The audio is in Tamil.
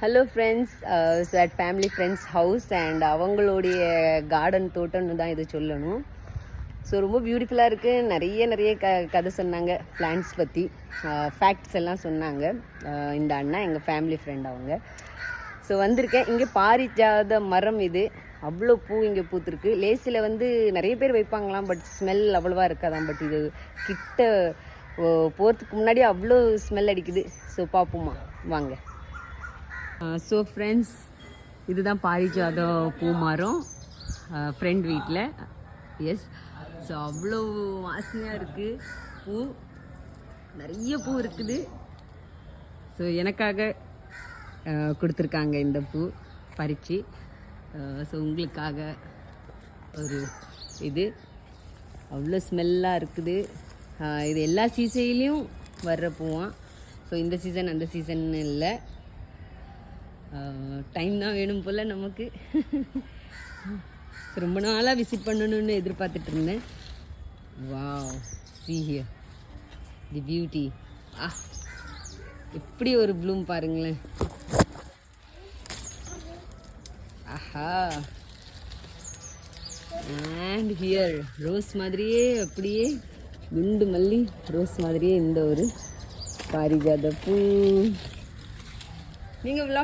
Hello friends, so at family friends house and அவங்களுடைய கார்டன் தோட்டம்னு தான் இது சொல்லணும். ஸோ ரொம்ப பியூட்டிஃபுல்லாக இருக்குது. நிறைய கதை சொன்னாங்க, பிளான்ட்ஸ் பற்றி ஃபேக்ட்ஸ் எல்லாம் சொன்னாங்க. இந்த அண்ணா எங்கள் ஃபேமிலி ஃப்ரெண்ட் அவங்க. ஸோ வந்திருக்கேன். இங்கே பாரிஜாத மரம் இது. அவ்வளோ பூ இங்கே பூத்துருக்கு. லேசில் வந்து நிறைய பேர் வைப்பாங்களாம், பட் ஸ்மெல் அவ்வளோவா இருக்காதான். பட் இது கிட்ட போகிறதுக்கு முன்னாடி அவ்வளோ ஸ்மெல் அடிக்குது. ஸோ பார்ப்போமா, வாங்க. ஸோ ஃப்ரெண்ட்ஸ், இதுதான் பாரிஜாத பூ மரம் ஃப்ரெண்ட் வீட்டில். எஸ், ஸோ அவ்வளோ வாசனையாக இருக்குது. பூ நிறைய பூ இருக்குது. ஸோ எனக்காக கொடுத்துருக்காங்க இந்த பூ பறித்து. ஸோ உங்களுக்காக ஒரு இது அவ்வளோ ஸ்மெல்லாக இருக்குது. இது எல்லா சீசன்லேயும் வர்ற பூவான். ஸோ இந்த சீசன் அந்த சீசன் இல்லை, டைம் தான் வேணும் போல் நமக்கு. ரொம்ப நாளாக விசிட் பண்ணணுன்னு எதிர்பார்த்துட்டு இருந்தேன். Wow, see here the beauty. எப்படி ஒரு ப்ளூம் பாருங்களேன். ஆஹா, அண்ட் ஹியர் ரோஸ் மாதிரியே, அப்படியே குண்டு மல்லி ரோஸ் மாதிரியே இந்த ஒரு பாரிஜாத பூ. நீங்கள்